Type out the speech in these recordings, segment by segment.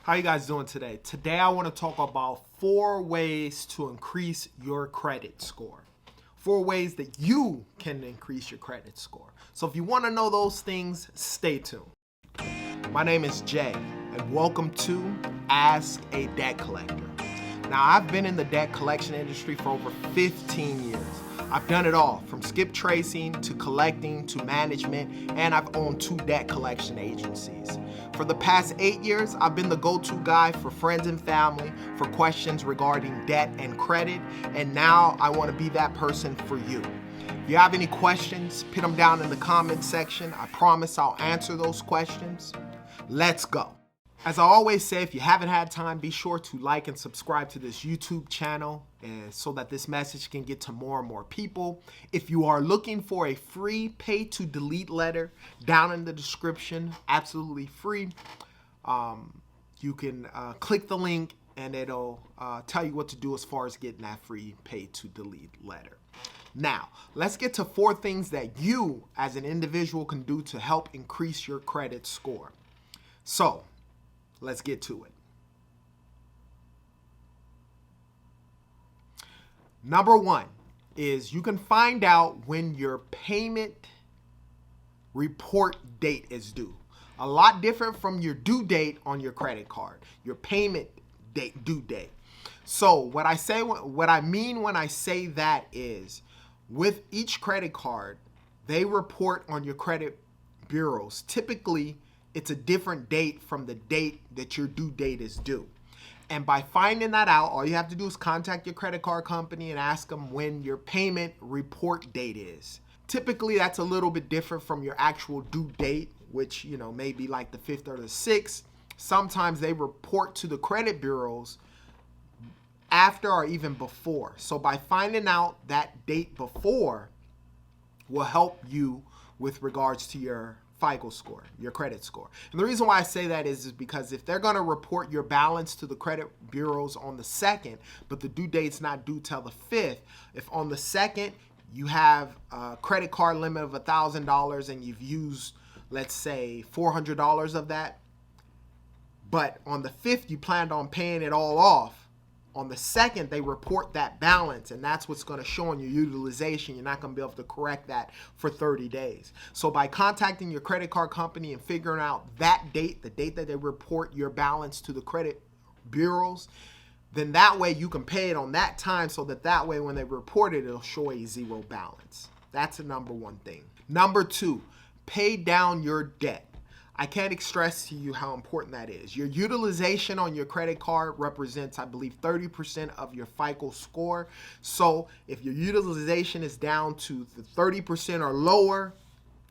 How you guys doing today? Today I want to talk about 4 ways to increase your credit score. 4 ways that you can increase your credit score. So if you want to know those things, stay tuned. My name is Jay, and welcome to Ask a Debt Collector. Now, I've been in the debt collection industry for over 15 years. I've done it all, from skip tracing to collecting to management, and I've owned 2 debt collection agencies. For the past 8 years, I've been the go-to guy for friends and family for questions regarding debt and credit, and now I want to be that person for you. If you have any questions, put them down in the comments section. I promise I'll answer those questions. Let's go. As I always say, if you haven't had time, be sure to like and subscribe to this YouTube channel so that this message can get to more and more people. If you are looking for a free pay to delete letter, down in the description, absolutely free. You can click the link and it'll tell you what to do as far as getting that free pay to delete letter. Now, let's get to 4 things that you as an individual can do to help increase your credit score. So, let's get to it. Number 1 is you can find out when your payment report date is due. A lot different from your due date on your credit card, your payment date, due date. So what I mean when I say that is, with each credit card, they report on your credit bureaus. Typically, it's a different date from the date that your due date is due. And by finding that out, all you have to do is contact your credit card company and ask them when your payment report date is. Typically, that's a little bit different from your actual due date, which, may be like the 5th or the 6th. Sometimes they report to the credit bureaus after or even before. So by finding out that date before will help you with regards to your FICO score, your credit score. And the reason why I say that is because if they're going to report your balance to the credit bureaus on the 2nd, but the due date's not due till the 5th, if on the 2nd you have a credit card limit of $1,000 and you've used, let's say, $400 of that, but on the 5th you planned on paying it all off, on the 2nd, they report that balance, and that's what's going to show on your utilization. You're not going to be able to correct that for 30 days. So by contacting your credit card company and figuring out that date, the date that they report your balance to the credit bureaus, then that way you can pay it on that time so that way when they report it, it'll show a 0 balance. That's the number 1 thing. Number 2, pay down your debt. I can't stress to you how important that is. Your utilization on your credit card represents, I believe, 30% of your FICO score. So if your utilization is down to the 30% or lower,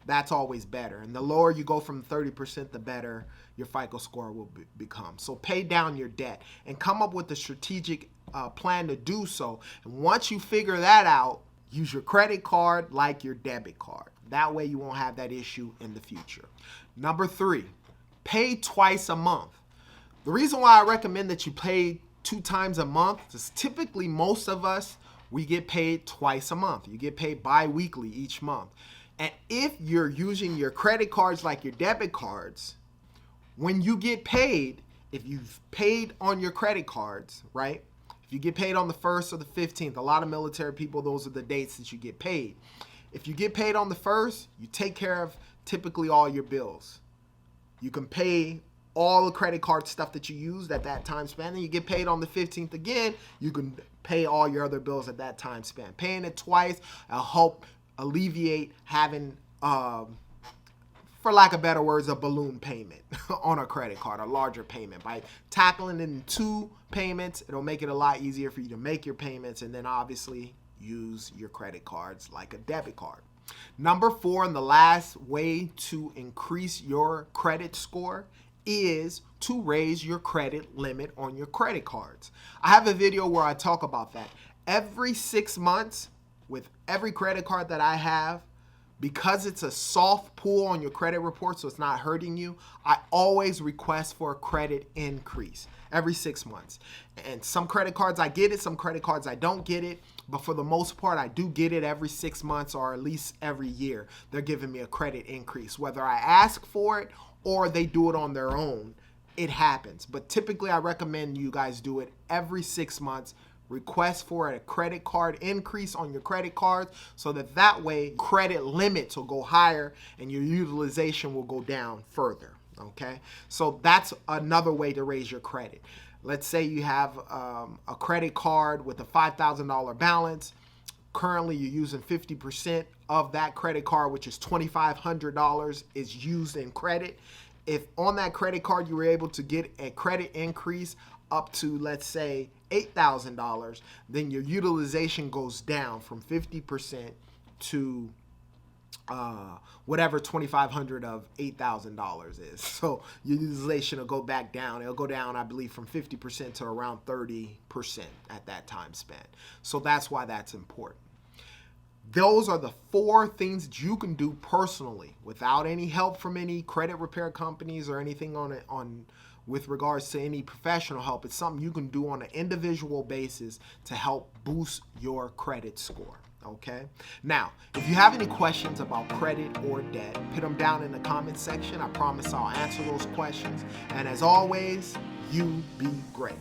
that's always better. And the lower you go from 30%, the better your FICO score will become. So pay down your debt and come up with a strategic plan to do so. And once you figure that out, use your credit card like your debit card. That way you won't have that issue in the future. Number 3, pay twice a month. The reason why I recommend that you pay 2 times a month is typically most of us, we get paid twice a month. You get paid bi-weekly each month. And if you're using your credit cards like your debit cards, when you get paid, if you've paid on your credit cards, right? If you get paid on the 1st or the 15th, a lot of military people, those are the dates that you get paid. If you get paid on the 1st, you take care of typically all your bills. You can pay all the credit card stuff that you used at that time span, and you get paid on the 15th again, you can pay all your other bills at that time span. Paying it twice will help alleviate having, for lack of better words, a balloon payment on a credit card, a larger payment. By tackling it in 2 payments, it'll make it a lot easier for you to make your payments, and then obviously use your credit cards like a debit card. Number 4, and the last way to increase your credit score is to raise your credit limit on your credit cards. I have a video where I talk about that. Every 6 months, with every credit card that I have, because it's a soft pull on your credit report, so it's not hurting you, I always request for a credit increase every 6 months. And some credit cards I get it, some credit cards I don't get it, but for the most part I do get it every 6 months or at least every year. They're giving me a credit increase, whether I ask for it or they do it on their own. it happens. But typically I recommend you guys do it every 6 months. Request for a credit card increase on your credit cards so that way credit limits will go higher and your utilization will go down further. Okay, so that's another way to raise your credit. Let's say you have a credit card with a $5,000 balance. Currently, you're using 50% of that credit card, which is $2,500, is used in credit. If on that credit card you were able to get a credit increase up to, let's say, $8,000, then your utilization goes down from 50% to whatever 2,500 of $8,000 is. So your utilization will go back down. It'll go down, I believe, from 50% to around 30% at that time span. So that's why that's important. Those are the 4 things that you can do personally without any help from any credit repair companies or anything on with regards to any professional help. It's something you can do on an individual basis to help boost your credit score. Okay. Now, if you have any questions about credit or debt, put them down in the comment section. I promise I'll answer those questions. And as always, you be great.